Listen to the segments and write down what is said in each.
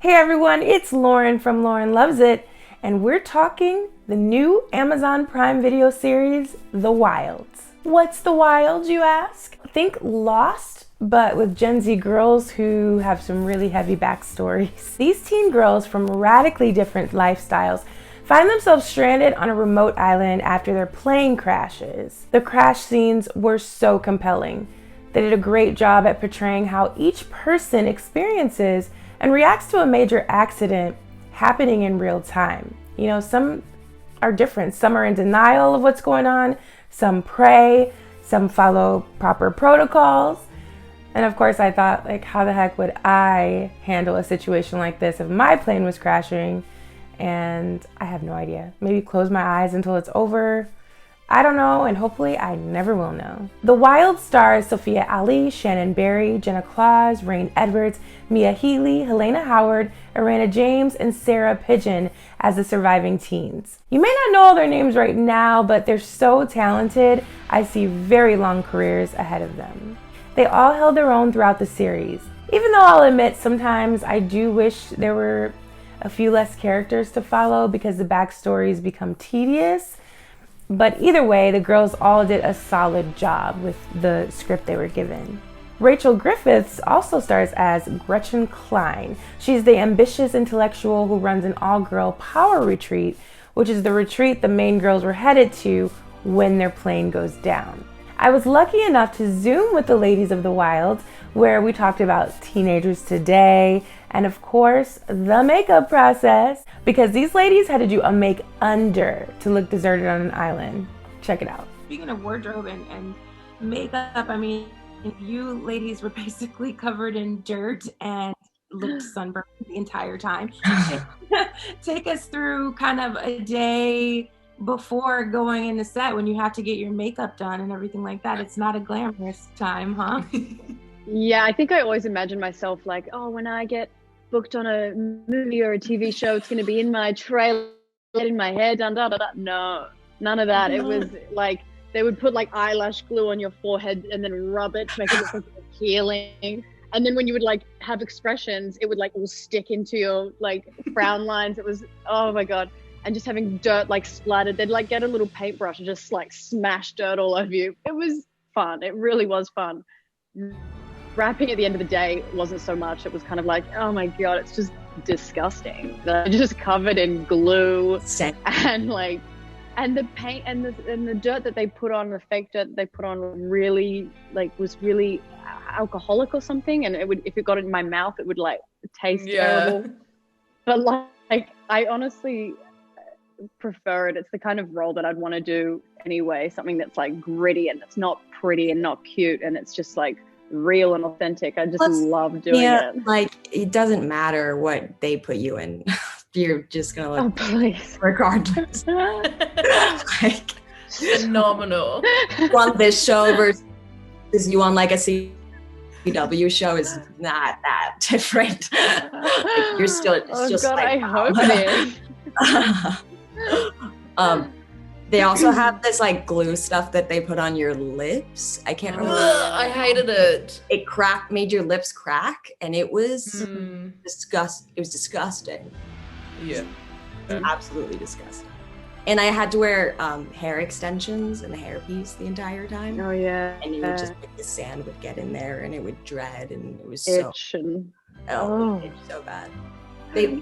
Hey everyone, it's Lauren from Lauren Loves It, and we're talking the new Amazon Prime Video series, The Wilds. What's The Wilds, you ask? Think Lost, but with Gen Z girls who have some really heavy backstories. These teen girls from radically different lifestyles find themselves stranded on a remote island after their plane crashes. The crash scenes were so compelling. They did a great job at portraying how each person experiences and reacts to a major accident happening in real time. You know, some are different. Some are in denial of what's going on, some pray, some follow proper protocols. And of course, I thought, like, how the heck would I handle a situation like this if my plane was crashing? And I have no idea. Maybe close my eyes until it's over. I don't know, and hopefully I never will know. The Wild stars Sophia Ali, Shannon Barry, Jenna Claus, Rain Edwards, Mia Healy, Helena Howard, Arana James, and Sarah Pigeon as the surviving teens. You may not know all their names right now, but they're so talented. I see very long careers ahead of them. They all held their own throughout the series. Even though I'll admit sometimes I do wish there were a few less characters to follow because the backstories become tedious. But either way, the girls all did a solid job with the script they were given. Rachel Griffiths also stars as Gretchen Klein. She's the ambitious intellectual who runs an all-girl power retreat, which is the retreat the main girls were headed to when their plane goes down. I was lucky enough to Zoom with the ladies of the Wilds, where we talked about teenagers today and, of course, the makeup process, because these ladies had to do a make under to look deserted on an island. Check it out. Speaking of wardrobe and makeup, I mean, you ladies were basically covered in dirt and looked sunburned the entire time. Take us through kind of a day before going into set when you have to get your makeup done and everything like that. It's not a glamorous time, huh? Yeah, I think I always imagine myself like, oh, when I get booked on a movie or a TV show, it's going to be in my trailer, getting my hair done, da, da, da. No, none of that. It was like they would put like eyelash glue on your forehead and then rub it to make it look like it was healing. And then when you would like have expressions, it would like all stick into your like frown lines. It was, oh my God. And just having dirt like splattered, they'd like get a little paintbrush and just like smash dirt all over you. It was fun. It really was fun. Rapping at the end of the day wasn't so much. It was kind of like, oh my God, it's just disgusting. They're just covered in glue and like, and the paint and the dirt that they put on, the fake dirt that they put on really like was really alcoholic or something. And it would, if it got in my mouth, it would like taste terrible. But like, I honestly prefer it. It's the kind of role that I'd want to do anyway. Something that's like gritty and it's not pretty and not cute and it's just like real and authentic. I just love doing it. Like it doesn't matter what they put you in. You're just gonna look regardless. Like phenomenal. On this show versus you on like a CW show is not that different. Like, you're still it's just God, like I hope it is. They also have this like glue stuff that they put on your lips. I can't remember. I hated it. It made your lips crack, and it was It was disgusting. Yeah, absolutely disgusting. And I had to wear hair extensions and a hairpiece the entire time. Oh yeah. And you would just like, the sand would get in there, and it would dread, and it was itch so bad. They.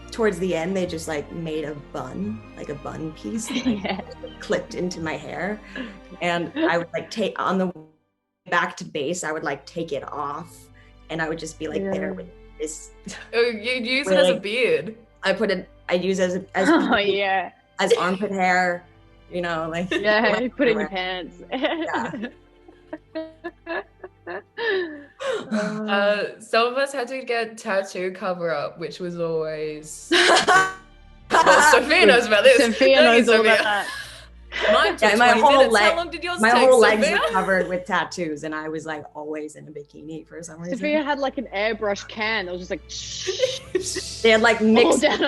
Towards the end, they just like made a bun piece that like, clipped into my hair. And I would like take on the back to base, I would like take it off and I would just be like there with this. Oh, you'd use it as a beard. I use it as as armpit hair, you know, like you put it in your pants. Some of us had to get tattoo cover up, which was always well, Sophia knows about this. Sophia knows all about that. My whole How long did yours my take, whole legs Sophia? were covered with tattoos, and I was like always in a bikini for some reason. Sophia had like an airbrush can that was just like they had like mixed down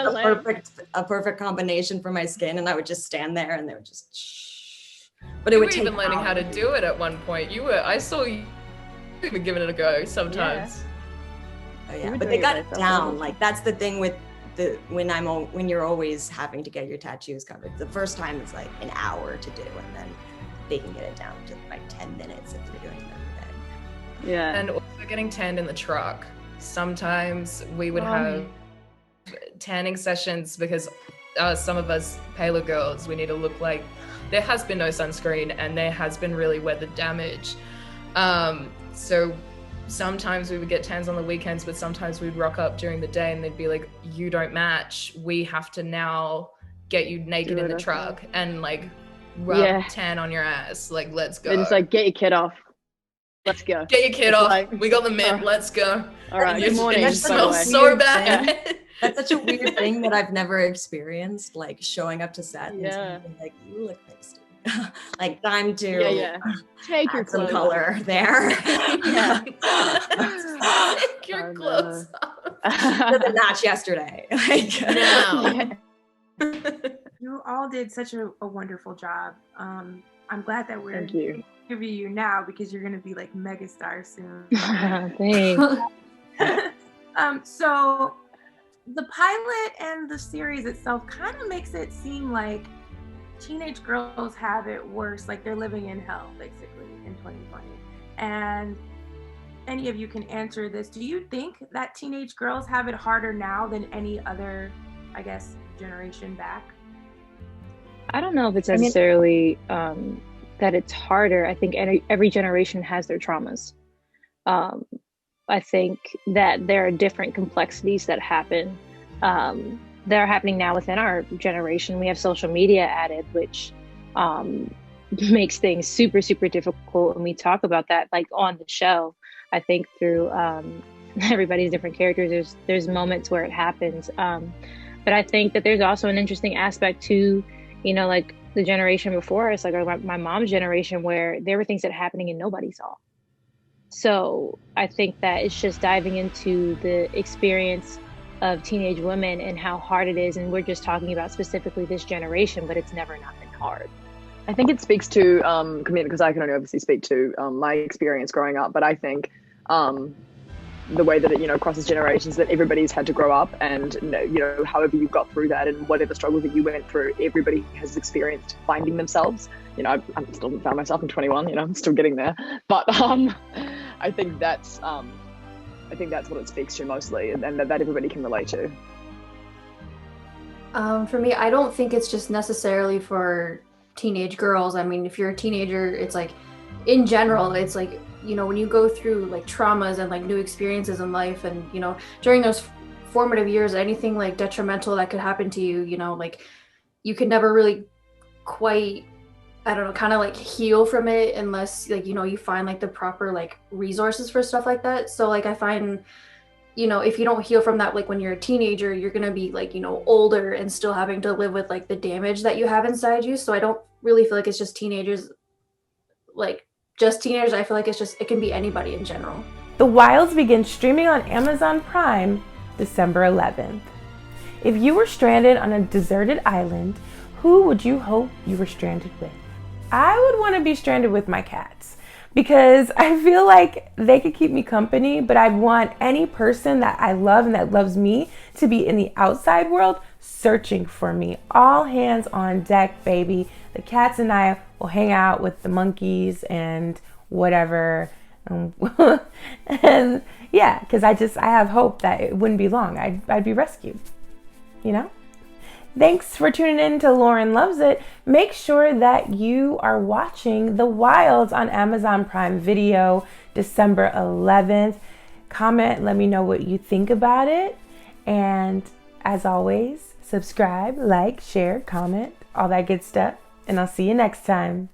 a perfect combination for my skin, and I would just stand there and they would just but it you would were take even learning hours. how to do it at one point. I saw you even giving it a go sometimes. Oh You yeah, were but they doing got it it by down. yourself. Like that's the thing with when you're always having to get your tattoos covered. The first time it's like an hour to do, and then they can get it down to like 10 minutes if they're doing it every day. Yeah. And also getting tanned in the truck. Sometimes we would Oh, have man. tanning sessions because some of us paler girls, we need to look like there has been no sunscreen and there has been really weather damage. So sometimes we would get tans on the weekends, but sometimes we'd rock up during the day and they'd be like, you don't match. We have to now get you naked Do in it the ourselves. truck and like rub Yeah. tan on your ass. Like, let's go. They're just like, get your kid off. Let's go. Get your kid It's off. like- We got the mitt. Oh. Let's go. All right. You Good morning. That's by the smell way. so Weird bad. That's such a weird thing that I've never experienced, like showing up to set and Yeah. someone being like, you look pasty. Like time to Yeah. Take your add some clothes color there. Yeah. Take your Oh, no. clothes off. Doesn't match yesterday. Like No. You all did such a wonderful job. I'm glad that we're Thank you. interviewing you now because you're going to be like megastars soon. Thanks. So the pilot and the series itself kind of makes it seem like teenage girls have it worse, like they're living in hell basically in 2020. And any of you can answer this. Do you think that teenage girls have it harder now than any other, I guess, generation back? I don't know if it's necessarily that it's harder. I think every generation has their traumas. I think that there are different complexities that happen that are happening now within our generation. We have social media added, which makes things super, super difficult. And we talk about that like on the show. I think through everybody's different characters, there's moments where it happens. But I think that there's also an interesting aspect to, you know, like the generation before us, like my mom's generation, where there were things that happening and nobody saw. So I think that it's just diving into the experience of teenage women and how hard it is. And we're just talking about specifically this generation, but it's never not been hard. I think it speaks to, because I can only obviously speak to my experience growing up, but I think the way that it, you know, crosses generations, that everybody's had to grow up, and, you know, however you got through that and whatever struggle that you went through, everybody has experienced finding themselves. You know, I still haven't found myself in 21, you know, I'm still getting there. But I think that's what it speaks to mostly, and that everybody can relate to. For me, I don't think it's just necessarily for teenage girls. I mean, if you're a teenager, it's like, in general, it's like, you know, when you go through like traumas and like new experiences in life, and, you know, during those formative years, anything like detrimental that could happen to you, you know, like you could never really quite, I don't know, kind of like heal from it unless like, you know, you find like the proper like resources for stuff like that. So like I find, you know, if you don't heal from that, like when you're a teenager, you're going to be like, you know, older and still having to live with like the damage that you have inside you. So I don't really feel like it's just teenagers, like just teenagers. I feel like it can be anybody in general. The Wilds begins streaming on Amazon Prime December 11th. If you were stranded on a deserted island, who would you hope you were stranded with? I would want to be stranded with my cats because I feel like they could keep me company, but I'd want any person that I love and that loves me to be in the outside world searching for me. All hands on deck, baby. The cats and I will hang out with the monkeys and whatever. And yeah, because I have hope that it wouldn't be long. I'd be rescued, you know? Thanks for tuning in to Lauren Loves It. Make sure that you are watching The Wilds on Amazon Prime Video December 11th. Comment, let me know what you think about it. And as always, subscribe, like, share, comment, all that good stuff. And I'll see you next time.